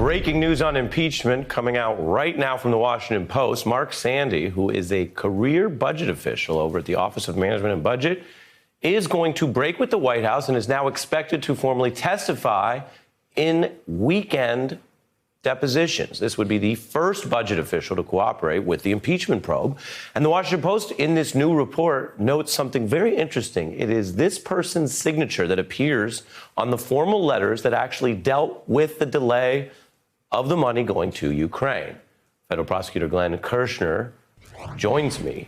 Breaking news on impeachment coming out right now from the Washington Post. Mark Sandy, who is a career budget official over at the Office of Management and Budget, is going to break with the White House and is now expected to formally testify in weekend depositions. This would be the first budget official to cooperate with the impeachment probe. And the Washington Post, in this new report, notes something very interesting. It is this person's signature that appears on the formal letters that actually dealt with the delay of the money going to Ukraine. Federal prosecutor Glenn Kirshner joins me.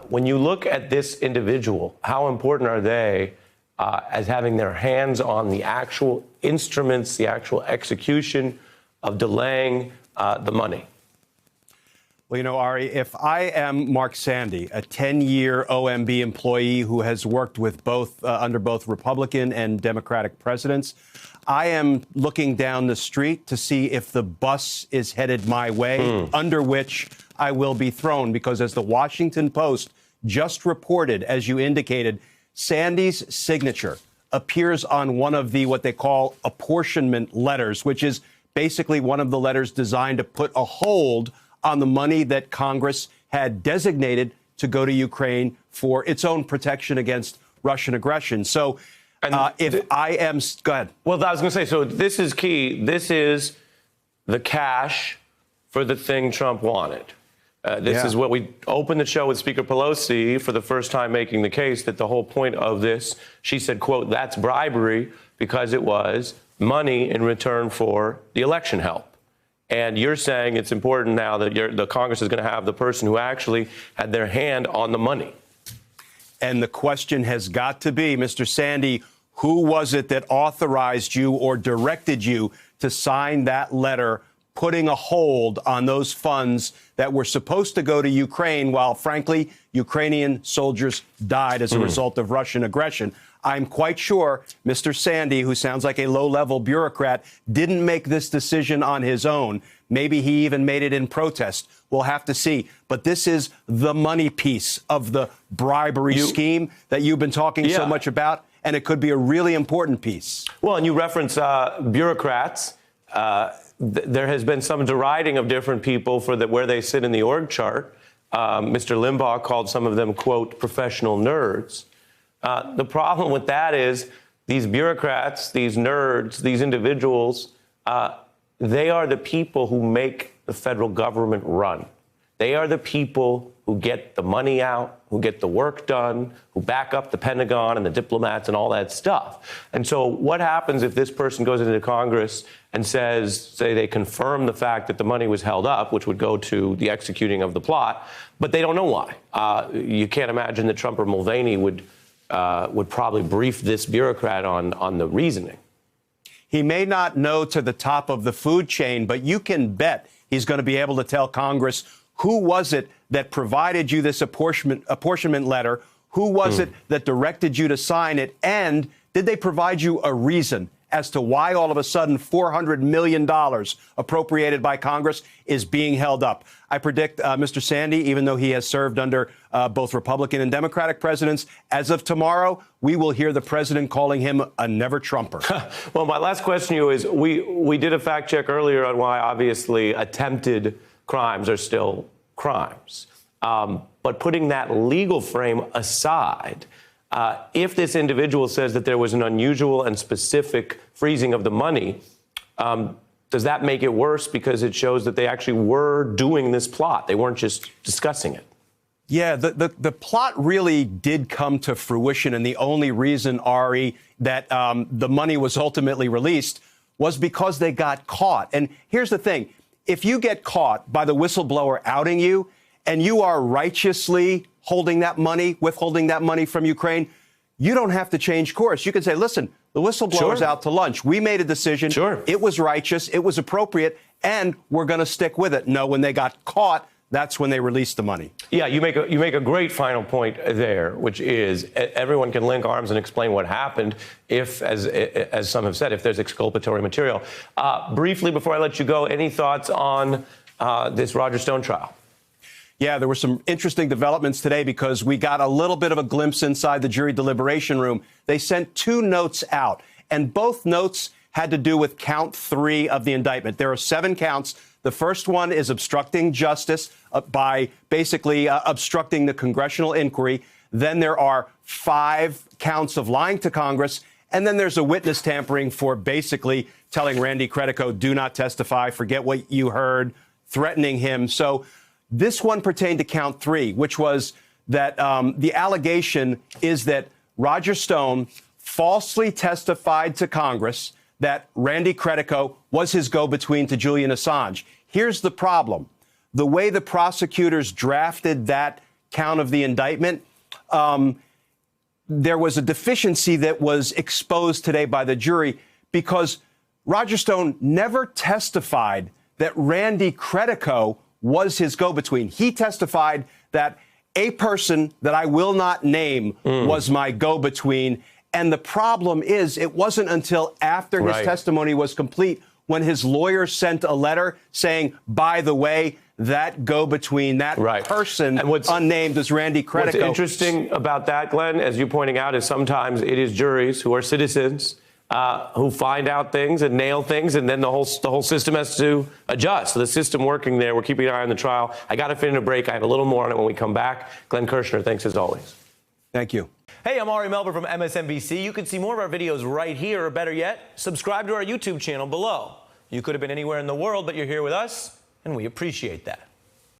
When you look at this individual, how important are they as having their hands on the actual instruments, the actual execution of delaying the money? Well, you know, Ari, if I am Mark Sandy, a 10-year OMB employee who has worked with under both Republican and Democratic presidents, I am looking down the street to see if the bus is headed my way, under which I will be thrown, because as the Washington Post just reported, as you indicated, Sandy's signature appears on one of the what they call apportionment letters, which is basically one of the letters designed to put a hold on the money that Congress had designated to go to Ukraine for its own protection against Russian aggression. So if I am, go ahead. Well, I was going to say, so this is key. This is the cash for the thing Trump wanted. This is what we opened the show with Speaker Pelosi for the first time making the case that the whole point of this, she said, quote, that's bribery because it was money in return for the election help. And you're saying it's important now that the Congress is going to have the person who actually had their hand on the money. And the question has got to be, Mr. Sandy, who was it that authorized you or directed you to sign that letter putting a hold on those funds that were supposed to go to Ukraine while, frankly, Ukrainian soldiers died as a result of Russian aggression? I'm quite sure Mr. Sandy, who sounds like a low-level bureaucrat, didn't make this decision on his own. Maybe he even made it in protest. We'll have to see. But this is the money piece of the bribery scheme that you've been talking so much about, and it could be a really important piece. Well, and you reference bureaucrats. There has been some deriding of different people for where they sit in the org chart. Mr. Limbaugh called some of them, quote, professional nerds. The problem with that is these bureaucrats, these nerds, these individuals, they are the people who make the federal government run. They are the people who get the money out, who get the work done, who back up the Pentagon and the diplomats and all that stuff. And so what happens if this person goes into Congress and say they confirm the fact that the money was held up, which would go to the executing of the plot, but they don't know why? You can't imagine that Trump or Mulvaney would probably brief this bureaucrat on the reasoning. He may not know to the top of the food chain, but you can bet he's going to be able to tell Congress who was it that provided you this apportionment letter, who was it that directed you to sign it, and did they provide you a reason as to why all of a sudden $400 million appropriated by Congress is being held up. I predict Mr. Sandy, even though he has served under both Republican and Democratic presidents, as of tomorrow, we will hear the president calling him a never-Trumper. Well, my last question to you is, we did a fact check earlier on why obviously attempted crimes are still crimes. But putting that legal frame aside, if this individual says that there was an unusual and specific freezing of the money, does that make it worse because it shows that they actually were doing this plot? They weren't just discussing it. Yeah, the plot really did come to fruition. And the only reason, Ari, that the money was ultimately released was because they got caught. And here's the thing. If you get caught by the whistleblower outing you and you are righteously withholding that money from Ukraine, you don't have to change course. You can say, listen, the whistleblower's out to lunch. We made a decision. It was righteous. It was appropriate. And we're going to stick with it. No, when they got caught, that's when they released the money. Yeah, you make a great final point there, which is everyone can link arms and explain what happened if, as some have said, if there's exculpatory material. Briefly, before I let you go, any thoughts on this Roger Stone trial? Yeah, there were some interesting developments today because we got a little bit of a glimpse inside the jury deliberation room. They sent 2 notes out, and both notes had to do with count 3 of the indictment. There are 7 counts. The first one is obstructing justice by basically obstructing the congressional inquiry. Then there are 5 counts of lying to Congress. And then there's a witness tampering for basically telling Randy Credico, do not testify, forget what you heard, threatening him. So this one pertained to count 3, which was that the allegation is that Roger Stone falsely testified to Congress that Randy Credico was his go-between to Julian Assange. Here's the problem. The way the prosecutors drafted that count of the indictment, there was a deficiency that was exposed today by the jury because Roger Stone never testified that Randy Credico was his go-between. He testified that a person that I will not name was my go-between. And the problem is it wasn't until after his testimony was complete when his lawyer sent a letter saying, by the way, that go-between, that person and unnamed is Randy Credico. What's interesting about that, Glenn, as you're pointing out, is sometimes it is juries who are citizens who find out things and nail things, and then the whole system has to adjust. So the system working there, we're keeping an eye on the trial. I got to fit in a break. I have a little more on it when we come back. Glenn Kirshner, thanks as always. Thank you. Hey, I'm Ari Melber from MSNBC. You can see more of our videos right here, or better yet, subscribe to our YouTube channel below. You could have been anywhere in the world, but you're here with us, and we appreciate that.